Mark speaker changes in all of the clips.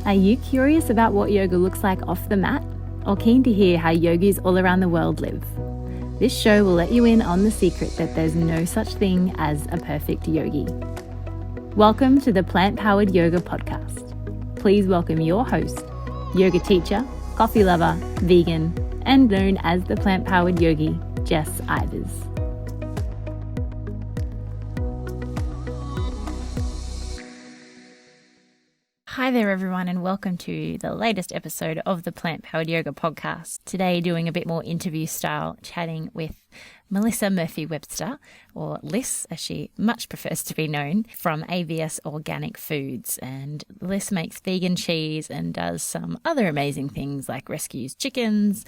Speaker 1: Are you curious about what yoga looks like off the mat, or keen to hear how yogis all around the world live? This show will let you in on the secret that there's no such thing as a perfect yogi. Welcome to the Plant-Powered Yoga Podcast. Please welcome your host, yoga teacher, coffee lover, vegan, and known as the Plant-Powered Yogi, Jess Ivers. Hi there everyone, and welcome to the latest episode of the Plant-Powered Yoga Podcast. Today doing a bit more interview style, chatting with Melissa Murphy-Webster, or Liss as she much prefers to be known, from AVS Organic Foods. And Liss makes vegan cheese and does some other amazing things like rescues chickens,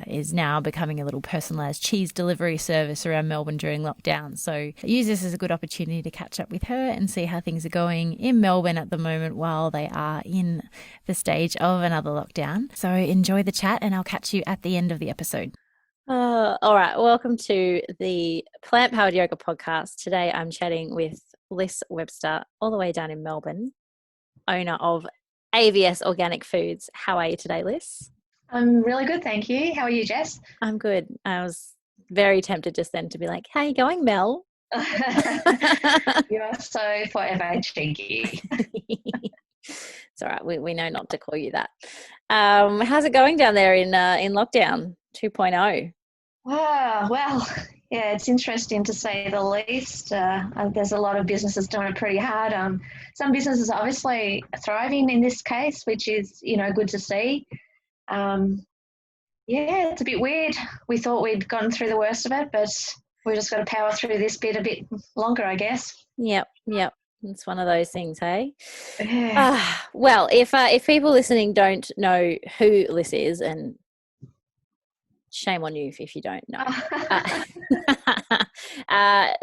Speaker 1: is now becoming a little personalised cheese delivery service around Melbourne during lockdown. So I use this as a good opportunity to catch up with her and see how things are going in Melbourne at the moment while they are in the stage of another lockdown. So enjoy the chat and I'll catch you at the end of the episode. All right, welcome to the Plant-Powered Yoga Podcast. Today I'm chatting with Liss Webster, all the way down in Melbourne, owner of AVS Organic Foods. How are you today, Liss?
Speaker 2: I'm really good, thank you. How are you, Jess?
Speaker 1: I'm good. I was very tempted just then to be like, how are you going, Mel?
Speaker 2: You are so forever cheeky.
Speaker 1: It's all right. We know not to call you that. How's it going down there in lockdown 2.0?
Speaker 2: Well, yeah, it's interesting to say the least. There's a lot of businesses doing it pretty hard. Some businesses are obviously thriving in this case, which is, good to see. Yeah, it's a bit weird. We thought we'd gotten through the worst of it, but we just got to power through this bit a bit longer, I guess.
Speaker 1: Yep. It's one of those things, hey? Well, if people listening don't know who Liss is, and shame on you if you don't know.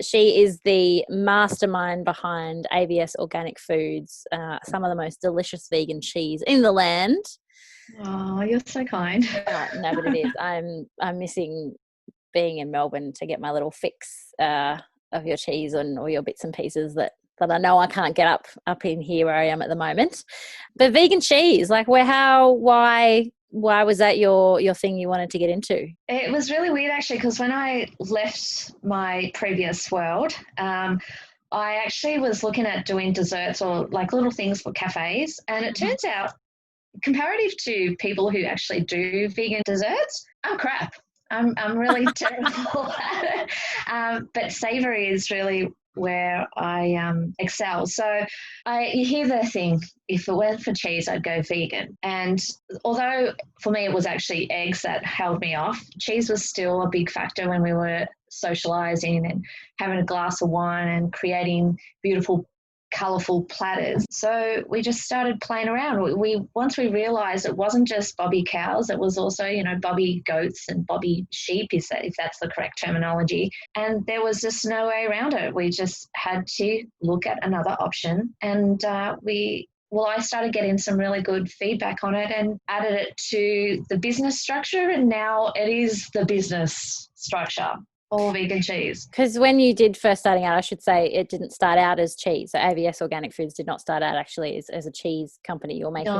Speaker 1: She is the mastermind behind AVS Organic Foods, some of the most delicious vegan cheese in the land.
Speaker 2: Oh, you're so kind.
Speaker 1: No, but it is. I'm missing being in Melbourne to get my little fix of your cheese and all your bits and pieces that I know I can't get up in here where I am at the moment. But vegan cheese, like why was that your thing you wanted to get into?
Speaker 2: It was really weird actually, because when I left my previous world, I actually was looking at doing desserts or like little things for cafes, and it turns out, comparative to people who actually do vegan desserts, I'm crap. I'm really terrible at it. But savoury is really where I excel. So you hear the thing, if it weren't for cheese, I'd go vegan. And although for me it was actually eggs that held me off, cheese was still a big factor when we were socialising and having a glass of wine and creating beautiful colourful platters. So we just started playing around. Once we realised it wasn't just bobby cows, it was also, bobby goats and bobby sheep, if that's the correct terminology. And there was just no way around it. We just had to look at another option. And I started getting some really good feedback on it and added it to the business structure. And now it is the business structure. All vegan cheese.
Speaker 1: Because when you did first starting out, I should say it didn't start out as cheese. So AVS Organic Foods did not start out actually as a cheese company. You're making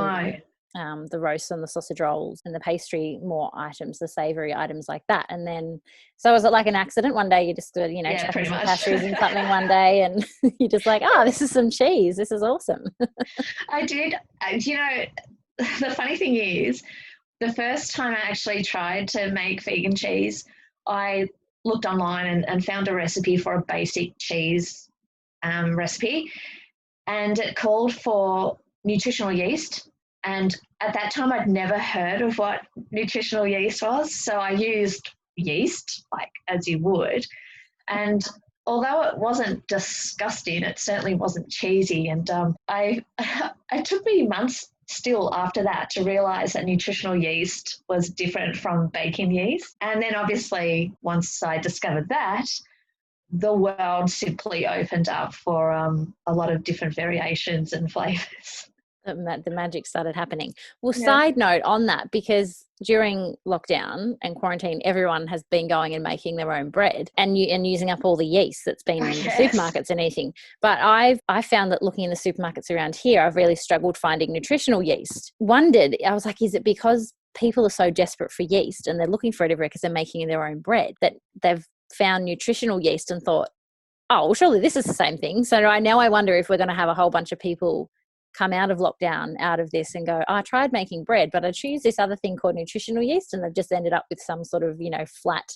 Speaker 1: the roasts and the sausage rolls and the pastry more items, the savoury items like that. And then, so was it like an accident? One day you just stood, chucking some pastries and something one day and you're just like, this is some cheese. This is awesome.
Speaker 2: I did. The funny thing is, the first time I actually tried to make vegan cheese, I looked online and found a recipe for a basic cheese recipe, and it called for nutritional yeast. And at that time, I'd never heard of what nutritional yeast was. So I used yeast, like as you would. And although it wasn't disgusting, it certainly wasn't cheesy. And it took me months still after that to realise that nutritional yeast was different from baking yeast. And then obviously once I discovered that, the world simply opened up for a lot of different variations and flavours.
Speaker 1: the magic started happening. Well,
Speaker 2: Yeah.
Speaker 1: side note on that, because during lockdown and quarantine, everyone has been going and making their own bread and using up all the yeast that's been in the supermarkets and eating. But I found that looking in the supermarkets around here, I've really struggled finding nutritional yeast. I was like, is it because people are so desperate for yeast and they're looking for it everywhere because they're making their own bread, that they've found nutritional yeast and thought, oh, well, surely this is the same thing. So I wonder if we're going to have a whole bunch of people come out of lockdown out of this and go, oh, I tried making bread, but I choose this other thing called nutritional yeast, and they've just ended up with some sort of, flat,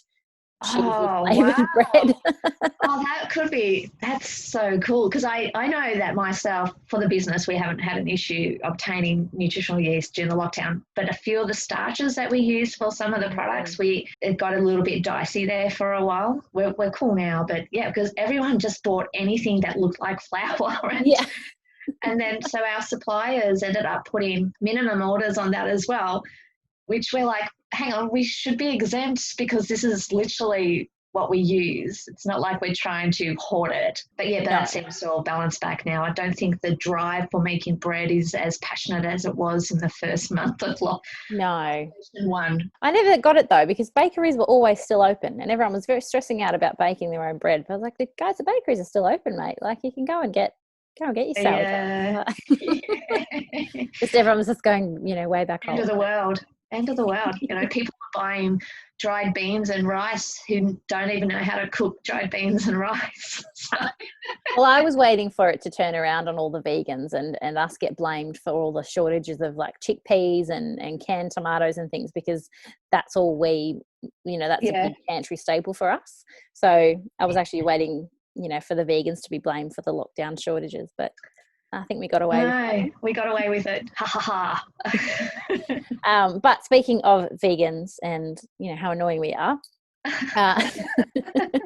Speaker 1: cheesy flavored bread.
Speaker 2: Oh, that could be. That's so cool, because I know that myself, for the business, we haven't had an issue obtaining nutritional yeast during the lockdown, but a few of the starches that we use for some of the products, it got a little bit dicey there for a while. We're cool now, but yeah, because everyone just bought anything that looked like flour. And then so our suppliers ended up putting minimum orders on that as well, which we're like, hang on, we should be exempt because this is literally what we use. It's not like we're trying to hoard it. But yeah, that seems to all balance back now. I don't think the drive for making bread is as passionate as it was in the first month of lockdown.
Speaker 1: No. I never got it though, because bakeries were always still open and everyone was very stressing out about baking their own bread. But I was like, guys, the bakeries are still open, mate. Like, you can go and get your salad.
Speaker 2: Yeah.
Speaker 1: Just everyone's just going, way back home.
Speaker 2: End of the world. People are buying dried beans and rice who don't even know how to cook dried beans and rice.
Speaker 1: Well, I was waiting for it to turn around on all the vegans and us get blamed for all the shortages of like chickpeas and canned tomatoes and things, because that's all that's a big pantry staple for us. So I was actually waiting, for the vegans to be blamed for the lockdown shortages, but I think we got away with it.
Speaker 2: We got away with it. Ha ha
Speaker 1: ha. But speaking of vegans and, how annoying we are,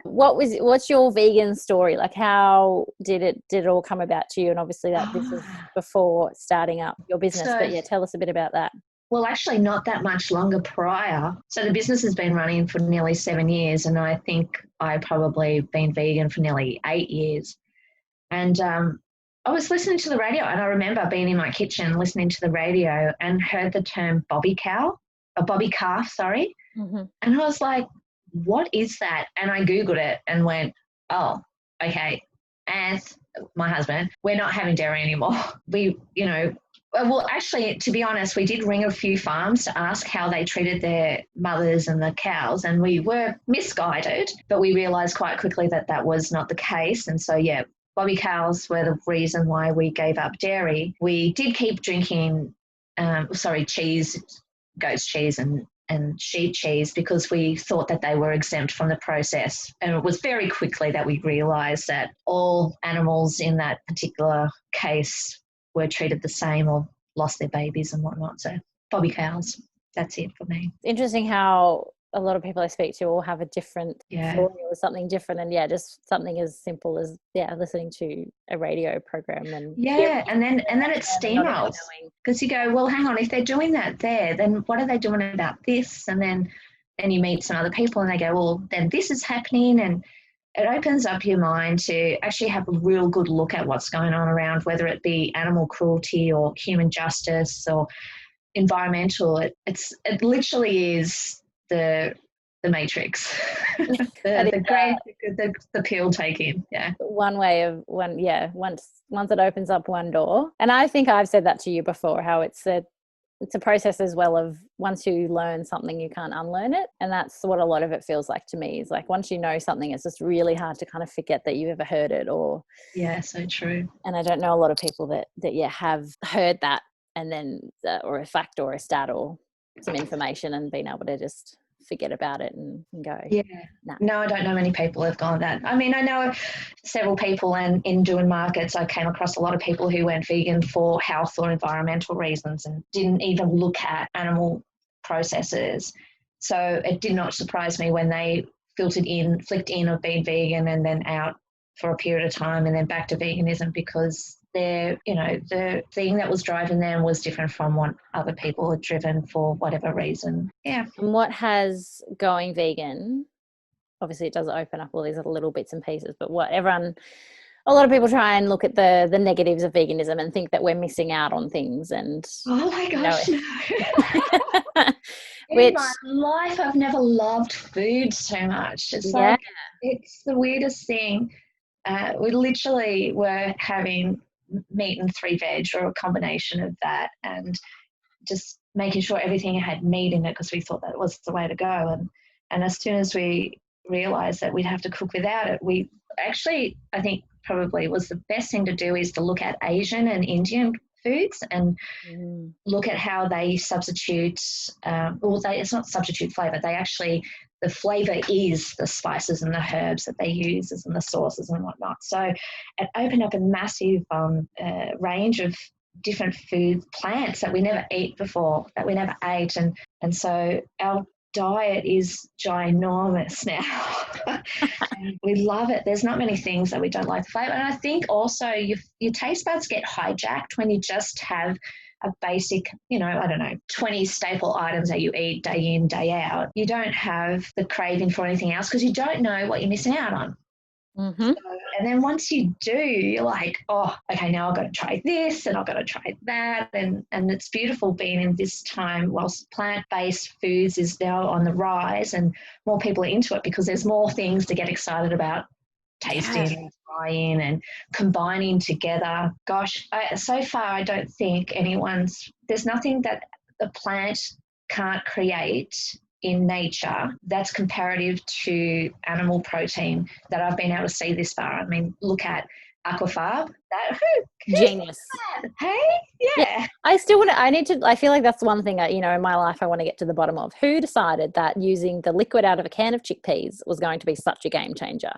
Speaker 1: what's your vegan story? Like, how did it all come about to you? And obviously this is before starting up your business, but tell us a bit about that.
Speaker 2: Well, actually not that much longer prior. So the business has been running for nearly 7 years, and I think I probably been vegan for nearly 8 years. And I was listening to the radio, and I remember being in my kitchen listening to the radio and heard the term bobby calf,
Speaker 1: Mm-hmm.
Speaker 2: And I was like, what is that? And I Googled it and went, oh, okay. And my husband, we're not having dairy anymore. Well, actually, to be honest, we did ring a few farms to ask how they treated their mothers and the cows, and we were misguided, but we realised quite quickly that that was not the case. And so, bobby cows were the reason why we gave up dairy. We did keep drinking, cheese, goat's cheese and sheep cheese, because we thought that they were exempt from the process. And it was very quickly that we realised that all animals in that particular case were treated the same or lost their babies and whatnot. So bobby cows, that's it for me.
Speaker 1: Interesting how a lot of people I speak to all have a different story or something different, and just something as simple as listening to a radio program and
Speaker 2: and then it steamrolls, because you go, well, hang on, if they're doing that there, then what are they doing about this? And then you meet some other people and they go, well, then this is happening, and it opens up your mind to actually have a real good look at what's going on around, whether it be animal cruelty or human justice or environmental. It literally is the matrix, the pill taking.
Speaker 1: One way of once it opens up one door. And I think I've said that to you before, how it's a process as well of once you learn something, you can't unlearn it. And that's what a lot of it feels like to me, is like once you know something, it's just really hard to kind of forget that you ever heard it. Or
Speaker 2: so true.
Speaker 1: And I don't know a lot of people that have heard that, and then or a fact or a stat or some information, and been able to just forget about it and go.
Speaker 2: No, I don't know many people who've gone that. I mean, I know several people, and in doing markets I came across a lot of people who went vegan for health or environmental reasons and didn't even look at animal processes. So it did not surprise me when they flicked in of being vegan and then out for a period of time and then back to veganism, because the thing that was driving them was different from what other people had driven for whatever reason. Yeah.
Speaker 1: And what has going vegan, obviously it does open up all these little bits and pieces, but what everyone A lot of people try and look at the negatives of veganism and think that we're missing out on things, and
Speaker 2: Oh my gosh, no. In
Speaker 1: which
Speaker 2: my life, I've never loved food so much. It's
Speaker 1: yeah,
Speaker 2: like, it's the weirdest thing. We literally were having meat and 3 veg, or a combination of that, and just making sure everything had meat in it because we thought that was the way to go. And as soon as we realized that we'd have to cook without it, we actually, I think probably was the best thing to do is to look at Asian and Indian foods and look at how they substitute, it's not substitute flavour, they actually, the flavour is the spices and the herbs that they use and the sauces and whatnot. So it opened up a massive range of different food plants that we never ate before, that we never ate. And so our diet is ginormous now. We love it. There's not many things that we don't like the flavour. And I think also your taste buds get hijacked when you just have a basic, 20 staple items that you eat day in, day out. You don't have the craving for anything else because you don't know what you're missing out on.
Speaker 1: Mm-hmm.
Speaker 2: So, and then once you do, you're like, oh, okay, now I've got to try this and I've got to try that. And it's beautiful being in this time whilst plant-based foods is now on the rise and more people are into it because there's more things to get excited about tasting and trying and combining together. Gosh, so far I don't think there's nothing that a plant can't create in nature that's comparative to animal protein that I've been able to see this far. I mean, look at aquafarb.
Speaker 1: Genius.
Speaker 2: Hey, yeah.
Speaker 1: I feel like that's one thing in my life I want to get to the bottom of. Who decided that using the liquid out of a can of chickpeas was going to be such a game changer?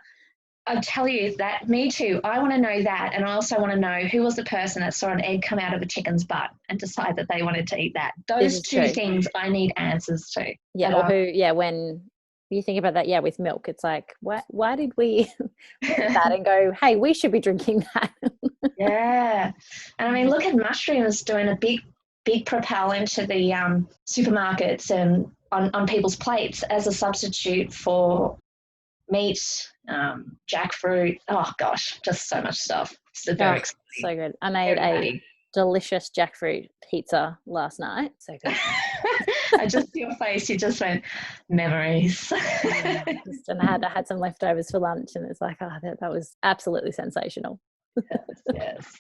Speaker 2: I tell you that, me too. I want to know that. And I also want to know who was the person that saw an egg come out of a chicken's butt and decide that they wanted to eat that. Those two things I need answers to.
Speaker 1: Yeah. Or when you think about that, with milk, it's like, why did we look at that and go, hey, we should be drinking that?
Speaker 2: Yeah. And I mean, look at mushrooms doing a big propel into the supermarkets and on people's plates as a substitute for meat, jackfruit. Oh gosh, just so much stuff. So very exciting.
Speaker 1: So good. I made a delicious jackfruit pizza last night. So good.
Speaker 2: I just see your face. You just went memories.
Speaker 1: And I had some leftovers for lunch, and it's like, that was absolutely sensational.
Speaker 2: Yes.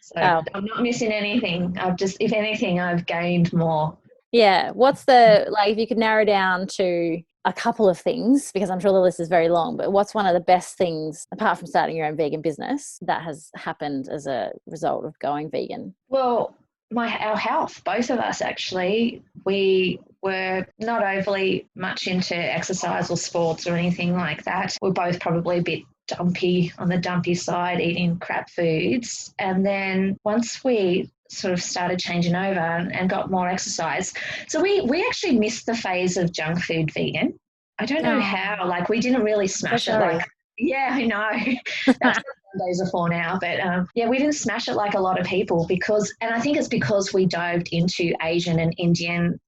Speaker 2: So I'm not missing anything. If anything, I've gained more.
Speaker 1: Yeah. What's if you could narrow down to a couple of things, because I'm sure the list is very long, but what's one of the best things, apart from starting your own vegan business, that has happened as a result of going vegan?
Speaker 2: Well, our health, both of us actually, we were not overly much into exercise or sports or anything like that. We're both probably a bit on the dumpy side, eating crap foods. And then once we sort of started changing over and got more exercise. So we actually missed the phase of junk food vegan. I don't know how, we didn't really smash it. Yeah, I know. That's what Sundays are for now. But we didn't smash it like a lot of people and I think it's because we dived into Asian and Indian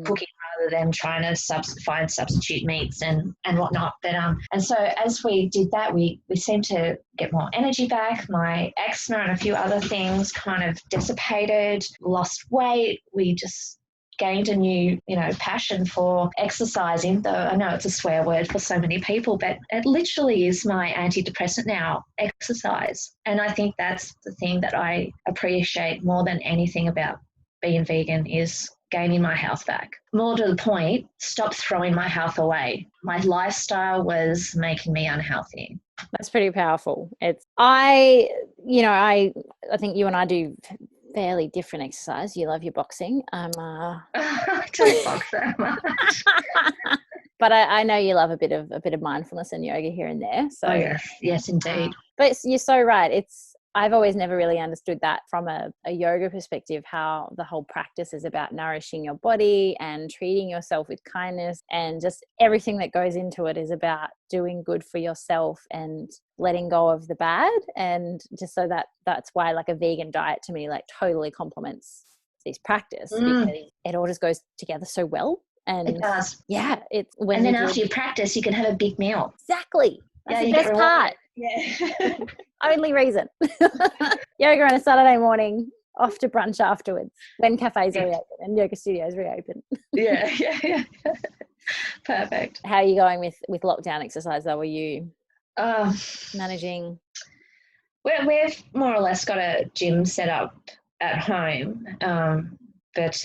Speaker 2: cooking rather than trying to find substitute meats and whatnot. But and so as we did that, we seemed to get more energy back. My eczema and a few other things kind of dissipated, lost weight. We just gained a new, passion for exercising, though I know it's a swear word for so many people, but it literally is my antidepressant now, exercise. And I think that's the thing that I appreciate more than anything about being vegan is gaining my health back. More to the point, stop throwing my health away. My lifestyle was making me unhealthy.
Speaker 1: That's pretty powerful. I think you and I do fairly different exercise. You love your boxing. I
Speaker 2: don't box that much.
Speaker 1: But I know you love a bit of mindfulness and yoga here and there. So
Speaker 2: yes, indeed.
Speaker 1: But you're so right. I've always never really understood that from a yoga perspective, how the whole practice is about nourishing your body and treating yourself with kindness, and just everything that goes into it is about doing good for yourself and letting go of the bad. And just so that's why a vegan diet to me totally complements this practice, because it all just goes together so well. And
Speaker 2: it does.
Speaker 1: Yeah.
Speaker 2: And then after you practice, you can have a big meal.
Speaker 1: Exactly. That's the best part.
Speaker 2: Yeah.
Speaker 1: Only reason. Yoga on a Saturday morning, off to brunch afterwards when cafes are reopen and yoga studios reopen.
Speaker 2: Yeah. Perfect.
Speaker 1: How are you going with lockdown exercise though? Are you
Speaker 2: Uh,
Speaker 1: managing?
Speaker 2: we've more or less got a gym set up at home, but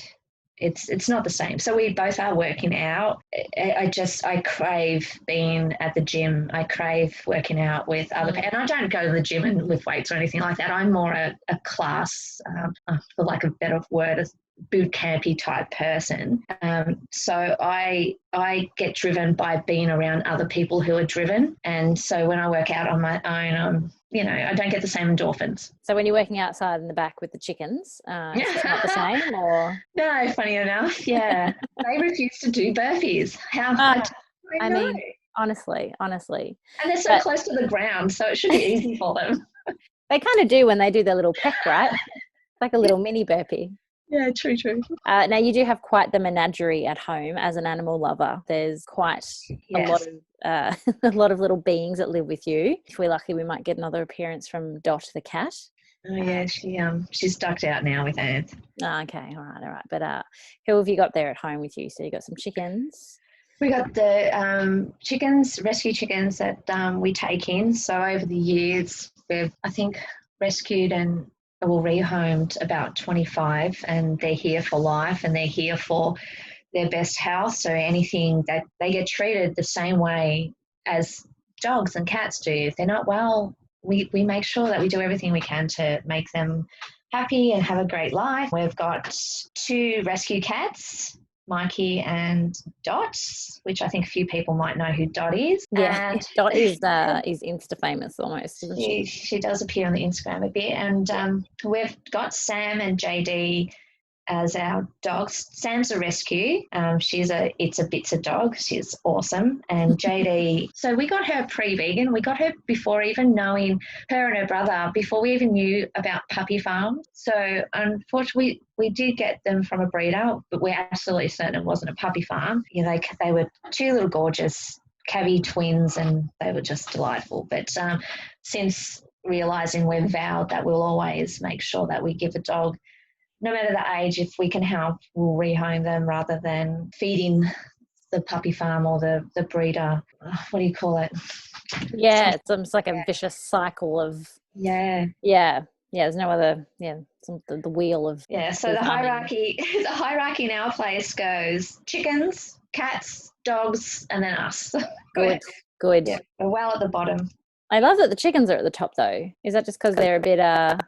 Speaker 2: it's not the same. So we both are working out. I crave being at the gym. I crave working out with other people. And I don't go to the gym and lift weights or anything like that. I'm more a class, for lack of a better word, a boot campy type person. So I get driven by being around other people who are driven. And so when I work out on my own, I don't get the same endorphins.
Speaker 1: So when you're working outside in the back with the chickens, it's not the same, or?
Speaker 2: No, funny enough, yeah. They refuse to do burpees. I know.
Speaker 1: mean, honestly.
Speaker 2: And they're so close to the ground, so it should be easy for them.
Speaker 1: They kind of do when they do their little peck, right? Like a little mini burpee.
Speaker 2: Yeah, true.
Speaker 1: Now you do have quite the menagerie at home as an animal lover. There's quite a lot of a lot of little beings that live with you. If we're lucky, we might get another appearance from Dot the cat.
Speaker 2: Oh yeah, she's ducked out now with Anth.
Speaker 1: Oh, okay, all right. But who have you got there at home with you? So you got some chickens.
Speaker 2: We got the chickens, rescue chickens that we take in. So over the years, we've I think rescued and rehomed about 25, and they're here for life, and they're here for their best health. So anything that they get treated the same way as dogs and cats do. If they're not well, we make sure that we do everything we can to make them happy and have a great life. We've got 2 rescue cats, Mikey and Dot, which I think a few people might know who Dot is.
Speaker 1: Yeah, and Dot is Insta famous almost, isn't she?
Speaker 2: She does appear on the Instagram a bit. And we've got Sam and JD as our dogs. Sam's a rescue. She's a Bits a dog. She's awesome. And JD, so we got her pre-vegan. We got her before even knowing her and her brother, before we even knew about puppy farms. So unfortunately, we did get them from a breeder, but we're absolutely certain it wasn't a puppy farm. They were 2 little gorgeous Cavy twins, and they were just delightful. But since realising, we've vowed that we'll always make sure that we give a dog, no matter the age, if we can help, we'll rehome them rather than feeding the puppy farm or the breeder. What do you call it?
Speaker 1: Yeah, it's almost like a vicious cycle of... Yeah, there's no other... Yeah, the wheel of...
Speaker 2: Yeah, so the hierarchy in our place goes chickens, cats, dogs, and then us.
Speaker 1: Good.
Speaker 2: Yeah, we're well at the bottom.
Speaker 1: I love that the chickens are at the top, though. Is that just because they're they've got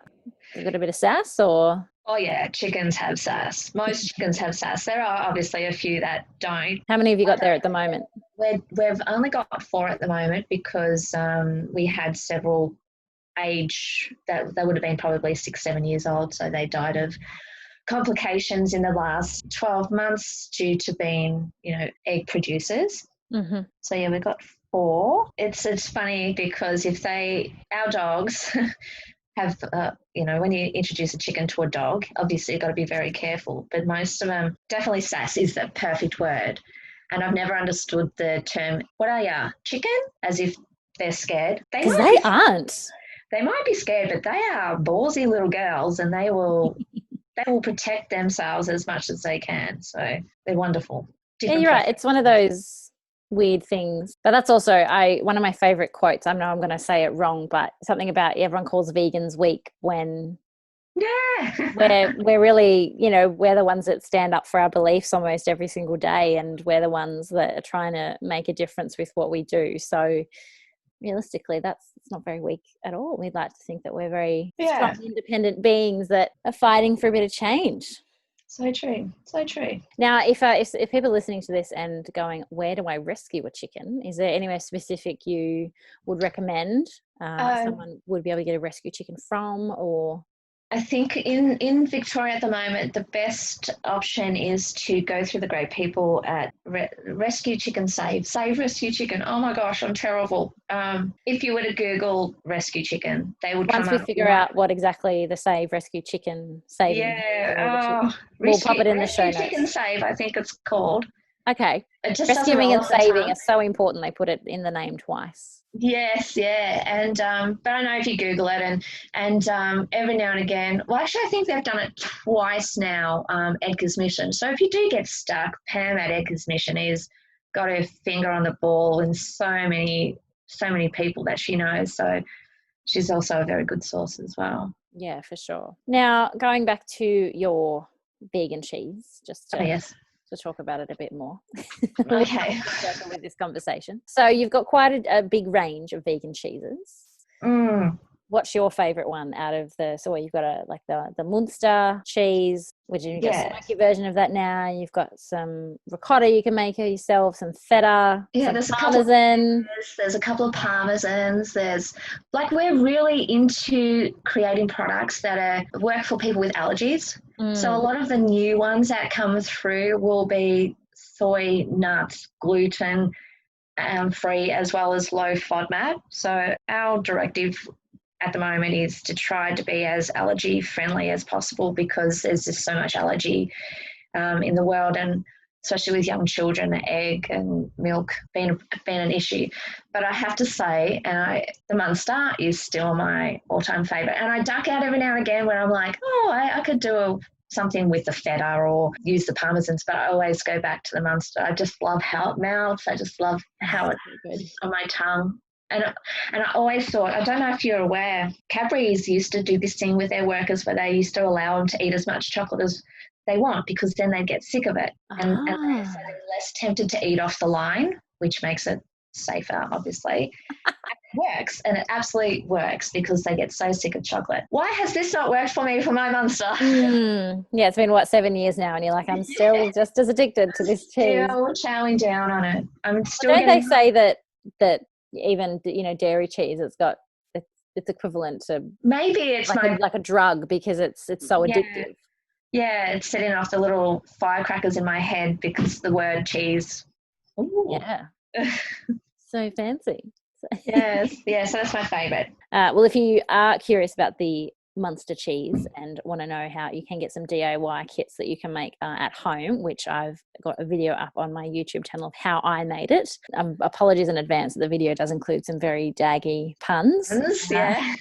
Speaker 1: a bit of sass, or...?
Speaker 2: Oh, yeah, chickens have sass. Most chickens have sass. There are obviously a few that don't.
Speaker 1: How many have you got there at the moment?
Speaker 2: We've only got 4 at the moment because we had several age that they would have been probably 6-7 years old, so they died of complications in the last 12 months due to being, egg producers.
Speaker 1: Mm-hmm.
Speaker 2: So, yeah, we've got 4. It's funny because our dogs... have, when you introduce a chicken to a dog, obviously you've got to be very careful. But most of them, definitely sass is the perfect word. And I've never understood the term, what are ya, chicken? As if they're scared.
Speaker 1: Because they aren't.
Speaker 2: They might be scared, but they are ballsy little girls, and they will protect themselves as much as they can. So they're wonderful.
Speaker 1: Yeah, you're right. It's one of those weird things, but that's also one of my favorite quotes. I know I'm going to say it wrong, but something about everyone calls vegans weak when we're really, we're the ones that stand up for our beliefs almost every single day, and we're the ones that are trying to make a difference with what we do. So realistically, it's not very weak at all. We'd like to think that we're very strong, independent beings that are fighting for a bit of change.
Speaker 2: So true.
Speaker 1: Now, if people are listening to this and going, where do I rescue a chicken? Is there anywhere specific you would recommend someone would be able to get a rescue chicken from, or?
Speaker 2: I think in Victoria at the moment, the best option is to go through the great people at Rescue Chicken Save Rescue Chicken. Oh my gosh, I'm terrible. If you were to Google Rescue Chicken, they would come up.
Speaker 1: Once we figure out what exactly the Save Rescue Chicken saving.
Speaker 2: Yeah.
Speaker 1: We'll pop it in the show notes.
Speaker 2: Rescue Chicken Save, I think it's called. It just doesn't
Speaker 1: Rescuing
Speaker 2: roll
Speaker 1: and
Speaker 2: off the
Speaker 1: saving
Speaker 2: tongue.
Speaker 1: are so important. They put it in the name twice.
Speaker 2: Yes, yeah, and but I know if you Google it and every now and again, well, actually, I think they've done it twice now. Edgar's Mission. So if you do get stuck, Pam at Edgar's Mission is got her finger on the ball in so many people that she knows. So she's also a very good source as well.
Speaker 1: Yeah, for sure. Now, going back to your vegan cheese, just to
Speaker 2: yes.
Speaker 1: to talk about it a bit more.
Speaker 2: Okay.
Speaker 1: With this conversation. So you've got quite a big range of vegan cheeses. What's your favourite one out of you've got the Munster cheese, which you've got a smoky version of that now. You've got some ricotta you can make yourself, some feta, some parmesan.
Speaker 2: There's a couple of parmesans. We're really into creating products that work for people with allergies. So a lot of the new ones that come through will be soy, nuts, gluten free, as well as low FODMAP. So our directive at the moment is to try to be as allergy friendly as possible, because there's just so much allergy in the world, and especially with young children, egg and milk being an issue. But I have to say, the Munster is still my all-time favourite, and I duck out every now and again when I'm like, I could do something with the feta or use the parmesans, but I always go back to the Munster. I just love how it melts. I just love how it's on my tongue. And I always thought, I don't know if you're aware, Cadbury's used to do this thing with their workers where they used to allow them to eat as much chocolate as they want, because then they get sick of it. And they're less tempted to eat off the line, which makes it safer, obviously. It works, and it absolutely works, because they get so sick of chocolate. Why has this not worked for me for my Munster?
Speaker 1: Yeah, it's been 7 years now, and you're like, I'm still just as addicted to this cheese.
Speaker 2: Still chowing down on it. I'm still.
Speaker 1: Don't they say that even dairy cheese, it's equivalent to
Speaker 2: maybe it's
Speaker 1: like a drug, because it's so addictive.
Speaker 2: Yeah, it's setting off the little firecrackers in my head because the word cheese. Ooh.
Speaker 1: Yeah. So fancy.
Speaker 2: Yes, so that's my favourite.
Speaker 1: Well, if you are curious about the Munster cheese and want to know how you can get some DIY kits that you can make at home, which I've got a video up on my YouTube channel of how I made it. Apologies in advance that the video does include some very daggy puns.
Speaker 2: Yeah.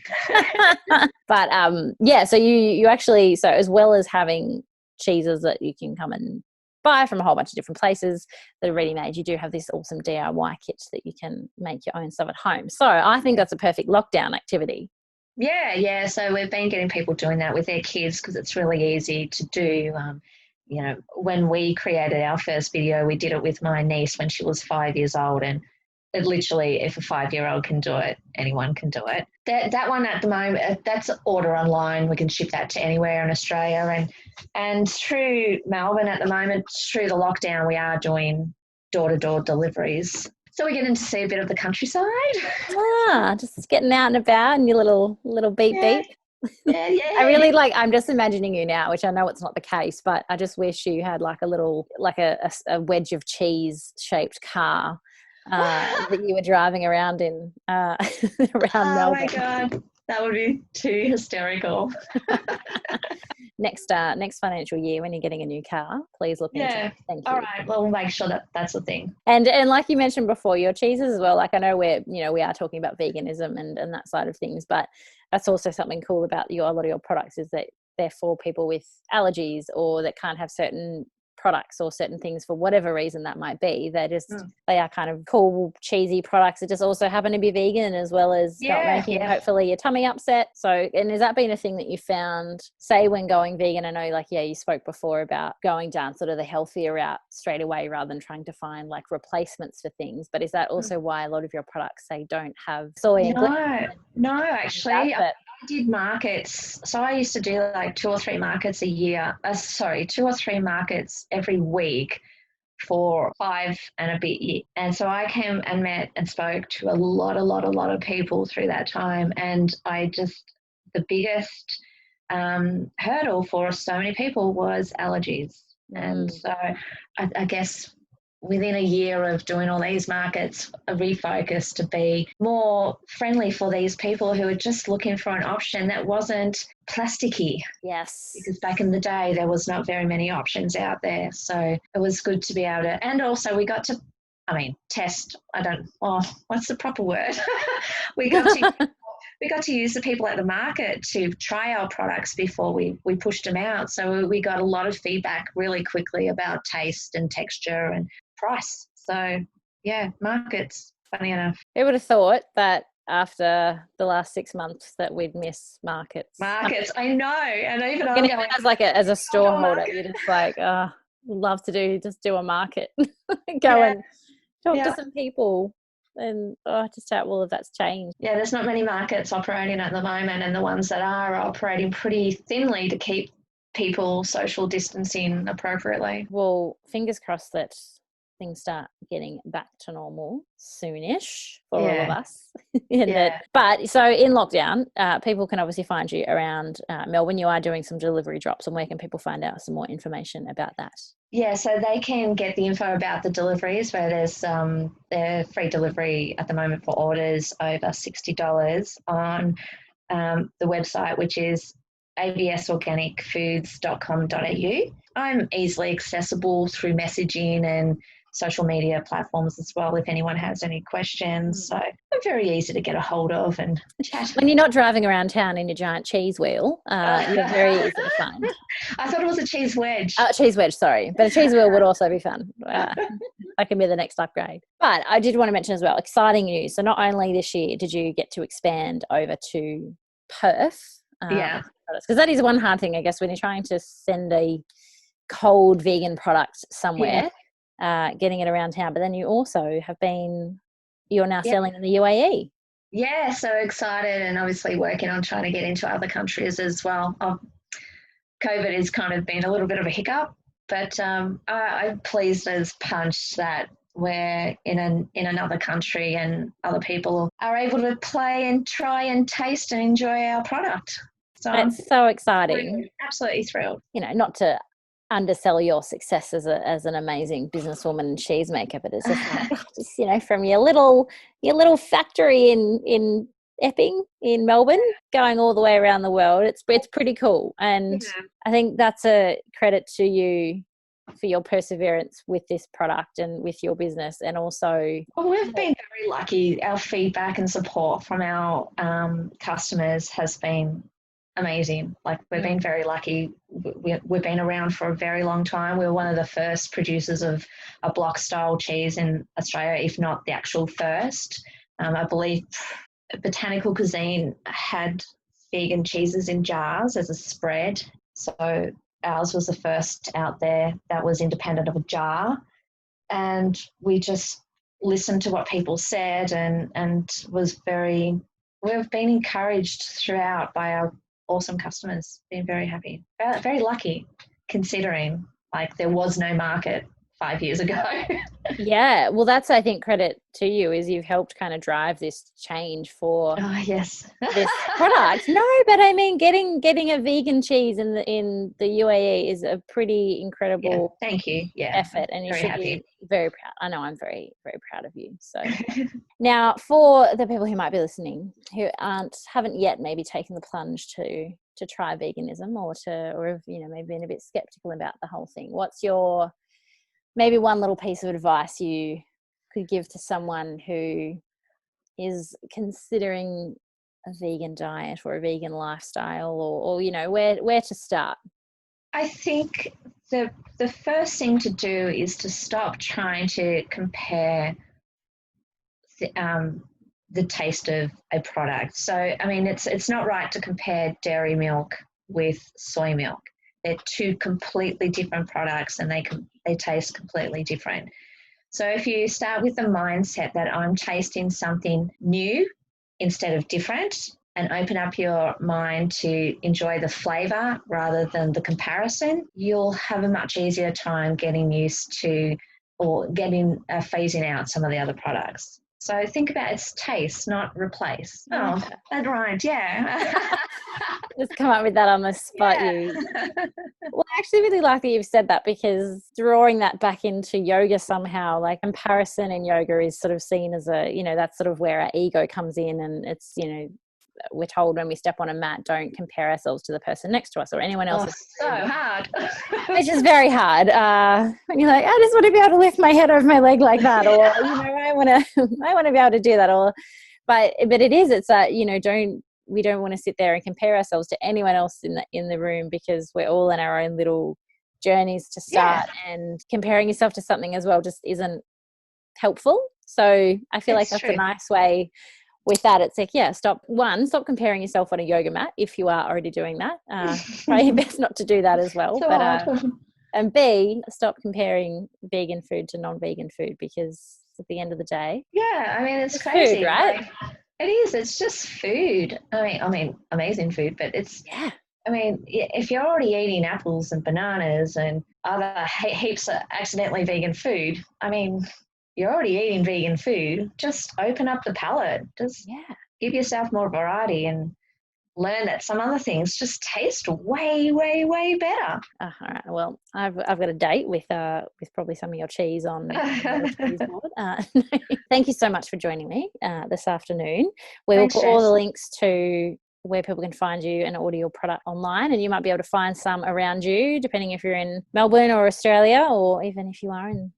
Speaker 1: But so you actually, so as well as having cheeses that you can come and buy from a whole bunch of different places that are ready-made, you do have this awesome DIY kits that you can make your own stuff at home. So I think that's a perfect lockdown activity.
Speaker 2: Yeah. So we've been getting people doing that with their kids, because it's really easy to do. When we created our first video, we did it with my niece when she was 5 years old, and it literally, if a 5-year-old can do it, anyone can do it. That one at the moment, that's order online. We can ship that to anywhere in Australia, and through Melbourne at the moment, through the lockdown, we are doing door-to-door deliveries. So we're getting to see a bit of the countryside.
Speaker 1: Just getting out and about in your little beep.
Speaker 2: Yeah.
Speaker 1: I really I'm just imagining you now, which I know it's not the case, but I just wish you had like a wedge of cheese shaped car that you were driving around in around Melbourne.
Speaker 2: Oh my God, that would be too hysterical.
Speaker 1: Next financial year, when you're getting a new car, please look into it. Thank you.
Speaker 2: All right. Well, we'll make sure that's the thing.
Speaker 1: And like you mentioned before, your cheeses as well. Like, I know we are talking about veganism and that side of things, but that's also something cool about a lot of your products, is that they're for people with allergies or that can't have certain products or certain things for whatever reason that might be. They are kind of cool, cheesy products that just also happen to be vegan, as well as not making hopefully your tummy upset. So, and has that been a thing that you found, say, when going vegan? I know you spoke before about going down sort of the healthier route straight away rather than trying to find like replacements for things. But is that also why a lot of your products, say, don't have soy and gluten?
Speaker 2: No, actually. I did markets. So I used to do like 2 or 3 markets a year. 2 or 3 markets every week for 5 and a bit years. And so I came and met and spoke to a lot of people through that time. And the biggest hurdle for so many people was allergies. And so I guess within a year of doing all these markets, a refocus to be more friendly for these people who are just looking for an option that wasn't plasticky.
Speaker 1: Yes.
Speaker 2: Because back in the day, there was not very many options out there. So it was good to be able to, and also we got to, test, what's the proper word? we got to use the people at the market to try our products before we pushed them out. So we got a lot of feedback really quickly about taste and texture and price. So yeah, markets, funny enough.
Speaker 1: Who would have thought that after the last 6 months that we'd miss markets?
Speaker 2: I know. And even I'm going,
Speaker 1: as a store holder, you're just like, love to do a market. And talk to some people. And just how all of that's changed.
Speaker 2: Yeah, there's not many markets operating at the moment, and the ones that are operating pretty thinly to keep people social distancing appropriately.
Speaker 1: Well, fingers crossed that things start getting back to normal soonish for all of us. But so in lockdown, people can obviously find you around Melbourne. You are doing some delivery drops, and where can people find out some more information about that?
Speaker 2: Yeah, so they can get the info about the deliveries, where there's free delivery at the moment for orders over $60 on the website, which is avsorganicfoods.com.au. I'm easily accessible through messaging and social media platforms as well if anyone has any questions. So I'm very easy to get a hold of and chat.
Speaker 1: When you're not driving around town in your giant cheese wheel, you're very easy to find.
Speaker 2: I thought it was a cheese wedge.
Speaker 1: Cheese wedge, sorry. But a cheese wheel would also be fun. That can be the next upgrade. But I did want to mention as well, exciting news. So not only this year did you get to expand over to Perth. Because that is one hard thing, I guess, when you're trying to send a cold vegan product somewhere. Getting it around town, but then you also you're now selling in the UAE.
Speaker 2: Yeah, so excited, and obviously working on trying to get into other countries as well. COVID has kind of been a little bit of a hiccup, but I'm pleased as punch that we're in another country and other people are able to play and try and taste and enjoy our product. So
Speaker 1: it's so exciting.
Speaker 2: Absolutely thrilled.
Speaker 1: Not to undersell your success as an amazing businesswoman and cheesemaker, but it's just from your little factory in Epping in Melbourne going all the way around the world. It's pretty cool, and I think that's a credit to you for your perseverance with this product and with your business. And also,
Speaker 2: we've been very lucky. Our feedback and support from our customers has been amazing. Like, we've been very lucky. We've been around for a very long time. We were one of the first producers of a block style cheese in Australia, if not the actual first. I believe Botanical Cuisine had vegan cheeses in jars as a spread. So ours was the first out there that was independent of a jar. And we just listened to what people said and we've been encouraged throughout by our awesome customers. Been very happy, very lucky, considering like there was no market 5 years ago.
Speaker 1: Yeah, well, that's, I think, credit to you, is you've helped kind of drive this change for
Speaker 2: this
Speaker 1: product. No, but I mean, getting a vegan cheese in the UAE is a pretty incredible
Speaker 2: thank you
Speaker 1: effort, and you should be very proud. I know, I'm very, very proud of you. So now, for the people who might be listening who haven't yet maybe taken the plunge to try veganism or have maybe been a bit skeptical about the whole thing, what's your maybe one little piece of advice you could give to someone who is considering a vegan diet or a vegan lifestyle, or where to start?
Speaker 2: I think the first thing to do is to stop trying to compare the taste of a product. So, I mean, it's not right to compare dairy milk with soy milk. They're two completely different products, and they taste completely different. So if you start with the mindset that I'm tasting something new instead of different, and open up your mind to enjoy the flavour rather than the comparison, you'll have a much easier time getting used to or phasing out some of the other products. So think about its taste, not replace. Oh,
Speaker 1: Okay.
Speaker 2: that rhymed, yeah.
Speaker 1: Just come up with that on the spot,
Speaker 2: Yeah.
Speaker 1: you. Well, I actually really like that you've said that, because drawing that back into yoga somehow, like comparison in yoga is sort of seen as a, that's sort of where our ego comes in, and it's, we're told when we step on a mat, don't compare ourselves to the person next to us or anyone else.
Speaker 2: Oh, so hard.
Speaker 1: Which is very hard. When you're like, I just want to be able to lift my head over my leg like that, or I want to be able to do that, but it is. It's that we don't want to sit there and compare ourselves to anyone else in the room, because we're all in our own little journeys to start, and comparing yourself to something as well just isn't helpful. So I feel like that's
Speaker 2: true.
Speaker 1: a nice way. With that, it's like, stop comparing yourself on a yoga mat if you are already doing that. Try your best not to do that as well.
Speaker 2: So hard.
Speaker 1: And B, stop comparing vegan food to non-vegan food, because at the end of the day,
Speaker 2: yeah, I mean, it's crazy,
Speaker 1: food, right?
Speaker 2: Like, it is. It's just food. I mean, amazing food, but it's.
Speaker 1: Yeah.
Speaker 2: I mean, if you're already eating apples and bananas and other heaps of accidentally vegan food, I mean, you're already eating vegan food. Just open up the palate. Just give yourself more variety and learn that some other things just taste way, way, way better.
Speaker 1: All right. Well, I've got a date with probably some of your cheese on the cheese board. Thank you so much for joining me this afternoon. We will put all the links to where people can find you and order your product online, and you might be able to find some around you, depending if you're in Melbourne or Australia, or even if you are in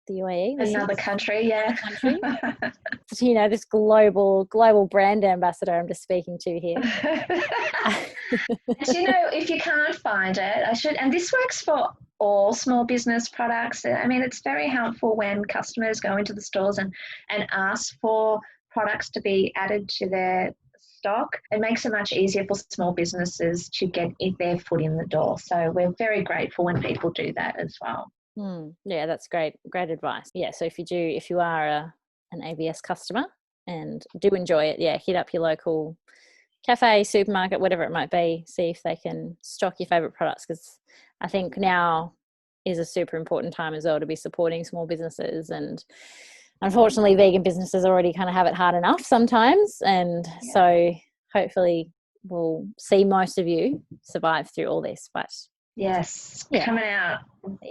Speaker 1: the UAE.
Speaker 2: Another country, yeah.
Speaker 1: This global brand ambassador I'm just speaking to here.
Speaker 2: If you can't find it, and this works for all small business products. I mean, it's very helpful when customers go into the stores and ask for products to be added to their stock. It makes it much easier for small businesses to get their foot in the door. So we're very grateful when people do that as well.
Speaker 1: Yeah, that's great advice. Yeah, so if you are an AVS customer and do enjoy it, hit up your local cafe, supermarket, whatever it might be, see if they can stock your favorite products, because I think now is a super important time as well to be supporting small businesses. And unfortunately, vegan businesses already kind of have it hard enough sometimes, and so hopefully we'll see most of you survive through all this. But
Speaker 2: yes, coming out,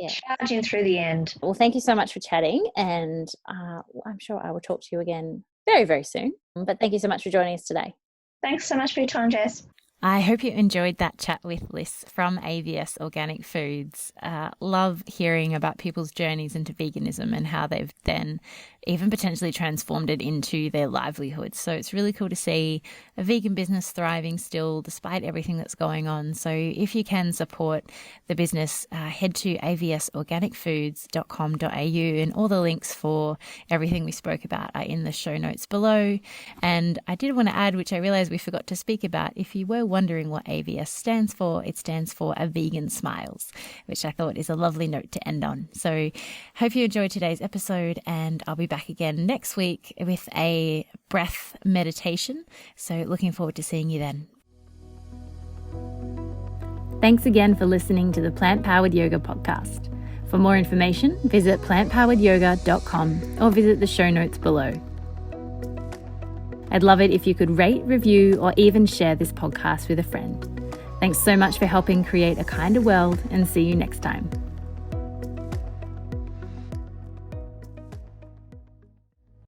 Speaker 2: charging through the end.
Speaker 1: Well, thank you so much for chatting, and I'm sure I will talk to you again very, very soon. But thank you so much for joining us today.
Speaker 2: Thanks so much for your time, Jess.
Speaker 1: I hope you enjoyed that chat with Liss from AVS Organic Foods. Love hearing about people's journeys into veganism and how they've then even potentially transformed it into their livelihood. So it's really cool to see a vegan business thriving still despite everything that's going on. So if you can support the business, head to avsorganicfoods.com.au, and all the links for everything we spoke about are in the show notes below. And I did want to add, which I realized we forgot to speak about, if you were wondering what AVS stands for, it stands for A Vegan Smiles, which I thought is a lovely note to end on. So hope you enjoyed today's episode, and I'll be back again next week with a breath meditation. So looking forward to seeing you then. Thanks again for listening to the Plant Powered Yoga podcast. For more information, visit plantpoweredyoga.com or visit the show notes below. I'd love it if you could rate, review, or even share this podcast with a friend. Thanks so much for helping create a kinder world, and see you next time.